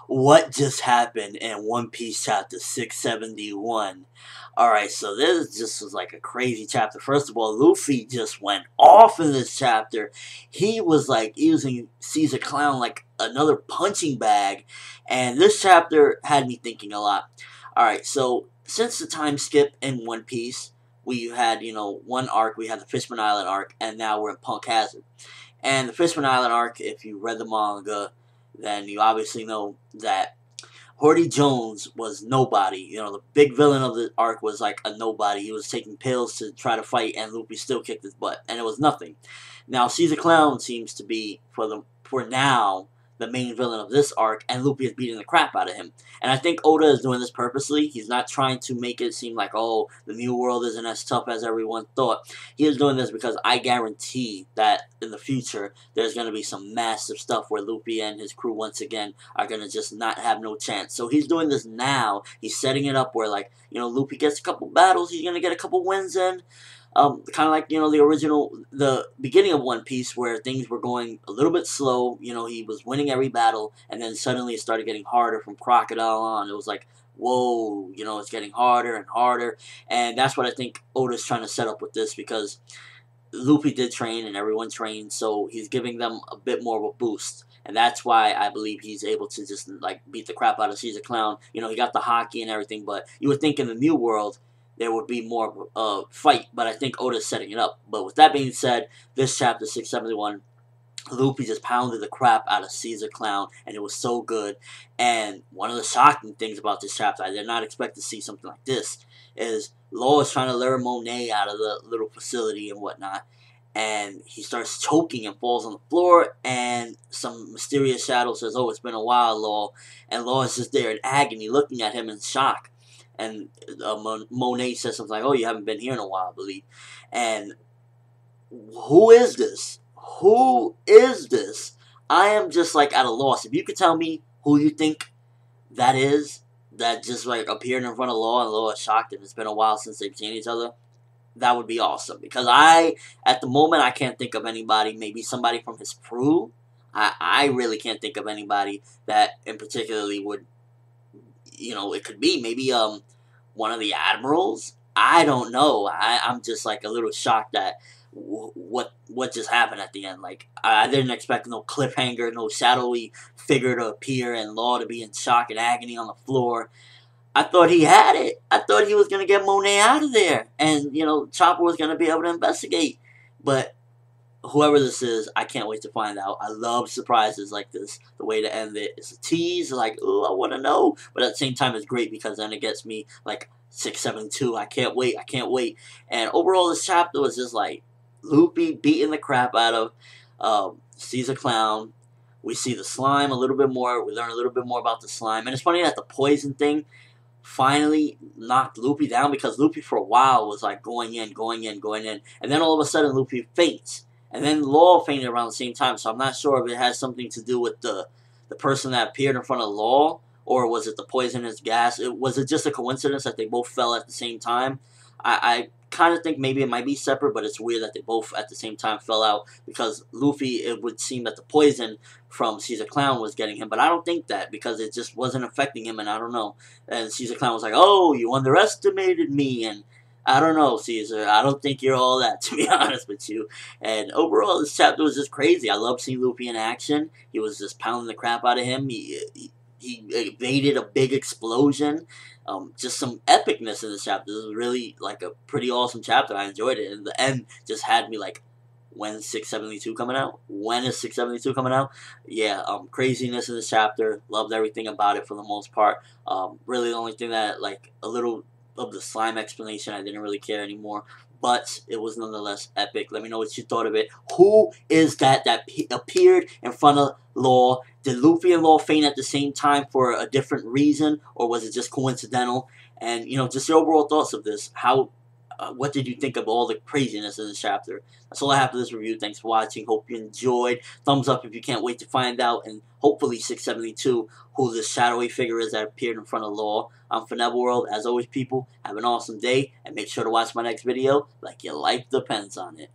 What just happened in One Piece chapter 671? Alright, so this just was like a crazy chapter. First of all, Luffy just went off in this chapter. He was like using Caesar Clown like another punching bag. And this chapter had me thinking a lot. Alright, so since the time skip in One Piece, we had, one arc, we had the Fishman Island arc, and now we're in Punk Hazard. And the Fishman Island arc, if you read the manga, then you obviously know that Horty Jones was nobody. The big villain of the arc was like a nobody. He was taking pills to try to fight, and Luffy still kicked his butt, and it was nothing. Now Caesar Clown seems to be for now the main villain of this arc, and Luffy is beating the crap out of him. And I think Oda is doing this purposely. He's not trying to make it seem like, oh, the new world isn't as tough as everyone thought. He is doing this because I guarantee that in the future, there's going to be some massive stuff where Luffy and his crew once again are going to just not have no chance. So he's doing this now. He's setting it up where, like, Luffy gets a couple battles. He's going to get a couple wins in. Kind of like, the beginning of One Piece where things were going a little bit slow. He was winning every battle, and then suddenly it started getting harder from Crocodile on. It was like, whoa, it's getting harder and harder. And that's what I think Oda's trying to set up with this, because Luffy did train and everyone trained, so he's giving them a bit more of a boost. And that's why I believe he's able to just, like, beat the crap out of Caesar Clown. He got the hockey and everything, but you would think in the new world, there would be more of a fight, but I think Oda's setting it up. But with that being said, this chapter 671, Luffy just pounded the crap out of Caesar Clown, and it was so good. And one of the shocking things about this chapter, I did not expect to see something like this, is Law is trying to lure Monet out of the little facility and whatnot, and he starts choking and falls on the floor, and some mysterious shadow says, oh, it's been a while, Law. And Law is just there in agony, looking at him in shock. And Monet says something like, oh, you haven't been here in a while, I believe. And who is this? Who is this? I am just, like, at a loss. If you could tell me who you think that is, that just, like, appeared in front of Law, and Law is shocked and it's been a while since they've seen each other, that would be awesome. Because at the moment, I can't think of anybody. Maybe somebody from his crew. I really can't think of anybody that in particularly would, it could be maybe one of the admirals. I don't know. I'm just like a little shocked at what just happened at the end. Like, I didn't expect no cliffhanger, no shadowy figure to appear, and Law to be in shock and agony on the floor. I thought he had it. I thought he was gonna get Monet out of there, and Chopper was gonna be able to investigate. But whoever this is, I can't wait to find out. I love surprises like this. The way to end it is a tease, like, oh, I want to know. But at the same time, it's great because then it gets me, like, 672. I can't wait. I can't wait. And overall, this chapter was just, like, Luffy beating the crap out of Caesar Clown. We see the slime a little bit more. We learn a little bit more about the slime. And it's funny that the poison thing finally knocked Luffy down, because Luffy for a while was, like, going in. And then all of a sudden, Luffy faints. And then Law fainted around the same time, so I'm not sure if it has something to do with the person that appeared in front of Law, or was it the poisonous gas? Was it just a coincidence that they both fell at the same time? I kind of think maybe it might be separate, but it's weird that they both at the same time fell out, because Luffy, it would seem that the poison from Caesar Clown was getting him, but I don't think that, because it just wasn't affecting him, and I don't know. And Caesar Clown was like, oh, you underestimated me, and I don't know, Caesar. I don't think you're all that, to be honest with you. And overall, this chapter was just crazy. I love seeing Luffy in action. He was just pounding the crap out of him. He evaded a big explosion. Just some epicness in this chapter. This was really, like, a pretty awesome chapter. I enjoyed it. And the end just had me like, when's 672 coming out? When is 672 coming out? Yeah, craziness in this chapter. Loved everything about it for the most part. Really the only thing that, like, a little of the slime explanation, I didn't really care anymore, but it was nonetheless epic. Let me know what you thought of it. Who is that appeared in front of Law? Did Luffy and Law faint at the same time for a different reason, or was it just coincidental? And, just your overall thoughts of this. What did you think of all the craziness in this chapter? That's all I have for this review. Thanks for watching. Hope you enjoyed. Thumbs up if you can't wait to find out, and hopefully 672, who this shadowy figure is that appeared in front of Law. I'm ForneverWorld. As always, people, have an awesome day, and make sure to watch my next video like your life depends on it.